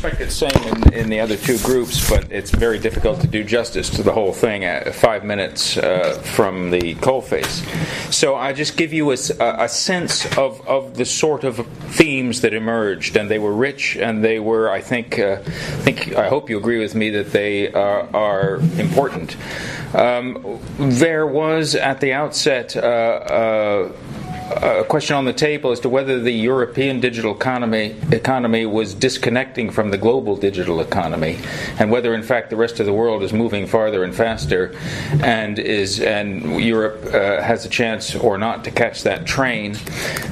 suspect it's the same in the other two groups, but it's very difficult to do justice to the whole thing at 5 minutes from the coalface. So I just give you a sense of the sort of themes that emerged, and they were rich, and they were, I hope you agree with me that they are important. There was at the outset a question on the table as to whether the European digital economy was disconnecting from the global digital economy, and whether in fact the rest of the world is moving farther and faster, and Europe has a chance or not to catch that train.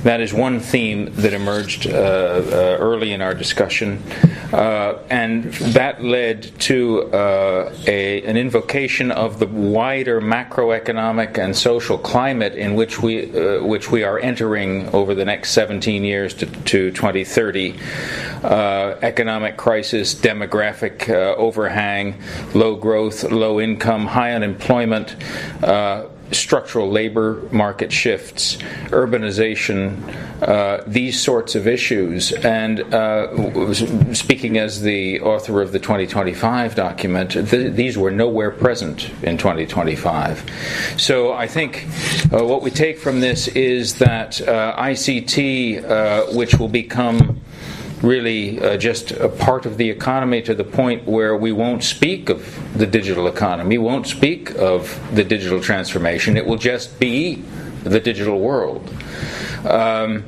That is one theme that emerged early in our discussion, and that led to an invocation of the wider macroeconomic and social climate in which we are entering over the next 17 years to 2030. Economic crisis, demographic overhang, low growth, low income, high unemployment, structural labor market shifts, urbanization, these sorts of issues. And speaking as the author of the 2025 document, these were nowhere present in 2025. So I think what we take from this is that ICT, which will become really just a part of the economy to the point where we won't speak of the digital economy, won't speak of the digital transformation. It will just be the digital world. And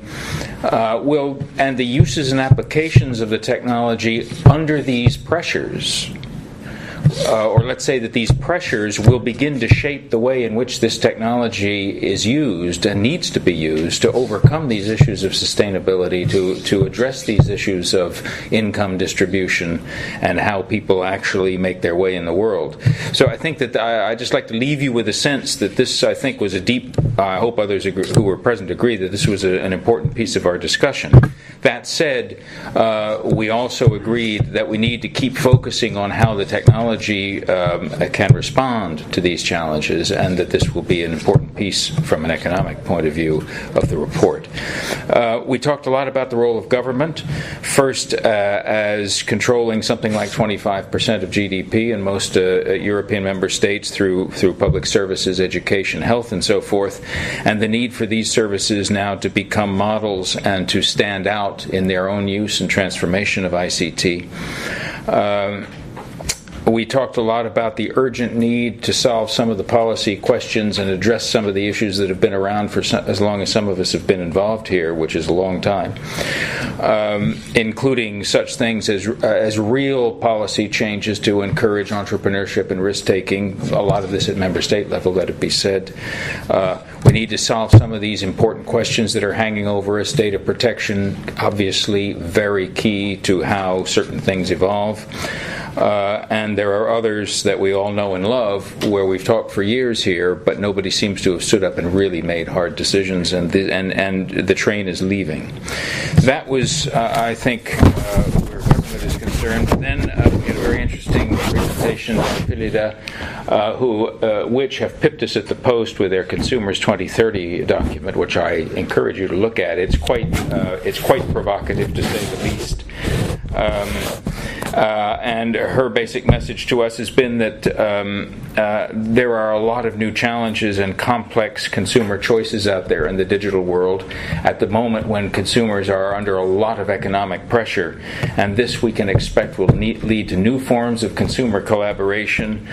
the uses and applications of the technology under these pressures, or let's say that these pressures will begin to shape the way in which this technology is used and needs to be used to overcome these issues of sustainability, to address these issues of income distribution and how people actually make their way in the world. So I think that I just like to leave you with a sense that this, I think, was a deep, I hope others who were present agree that this was an important piece of our discussion. That said, we also agreed that we need to keep focusing on how the technology can respond to these challenges, and that this will be an important piece from an economic point of view of the report. We talked a lot about the role of government, first as controlling something like 25% of GDP in most European member states through public services, education, health, and so forth, and the need for these services now to become models and to stand out in their own use and transformation of ICT. We talked a lot about the urgent need to solve some of the policy questions and address some of the issues that have been around for as long as some of us have been involved here, which is a long time, including such things as real policy changes to encourage entrepreneurship and risk-taking. A lot of this at member state level, let it be said. We need to solve some of these important questions that are hanging over us. Data protection, obviously very key to how certain things evolve. And there are others that we all know and love where we've talked for years here, but nobody seems to have stood up and really made hard decisions, and the train is leaving. That was, I think, where government is concerned. Then we had a very interesting presentation by Philida, which have pipped us at the post with their Consumers 2030 document, which I encourage you to look at. It's quite provocative, to say the least. And her basic message to us has been that there are a lot of new challenges and complex consumer choices out there in the digital world at the moment when consumers are under a lot of economic pressure, and this we can expect will lead to new forms of consumer collaboration,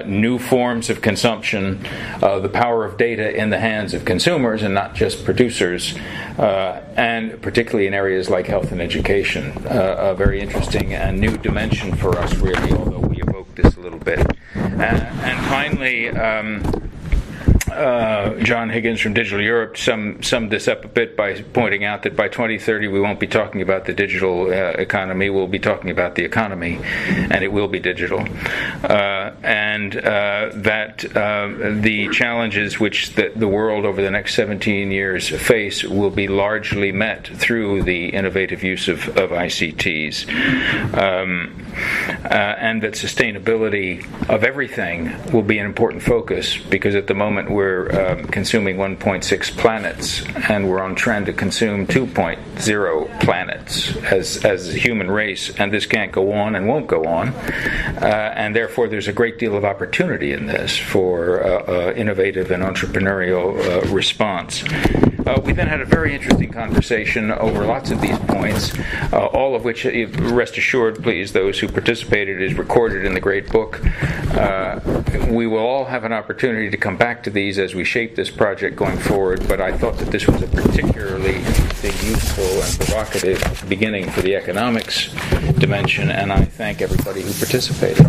new forms of consumption, the power of data in the hands of consumers and not just producers, and particularly in areas like health and education, a very interesting and new dimension for us, really, although we evoked this a little bit. And finally, John Higgins from Digital Europe summed this up a bit by pointing out that by 2030 we won't be talking about the digital economy, we'll be talking about the economy, and it will be digital. And that the challenges which the world over the next 17 years face will be largely met through the innovative use of ICTs. And that sustainability of everything will be an important focus, because at the moment we're we're consuming 1.6 planets, and we're on trend to consume 2.0 planets as a human race, and this can't go on and won't go on. And therefore, there's a great deal of opportunity in this for innovative and entrepreneurial response. We then had a very interesting conversation over lots of these points, all of which, rest assured, please, those who participated, is recorded in the great book. We will all have an opportunity to come back to these as we shape this project going forward, but I thought that this was a particularly interesting, useful, and provocative beginning for the economics dimension, and I thank everybody who participated.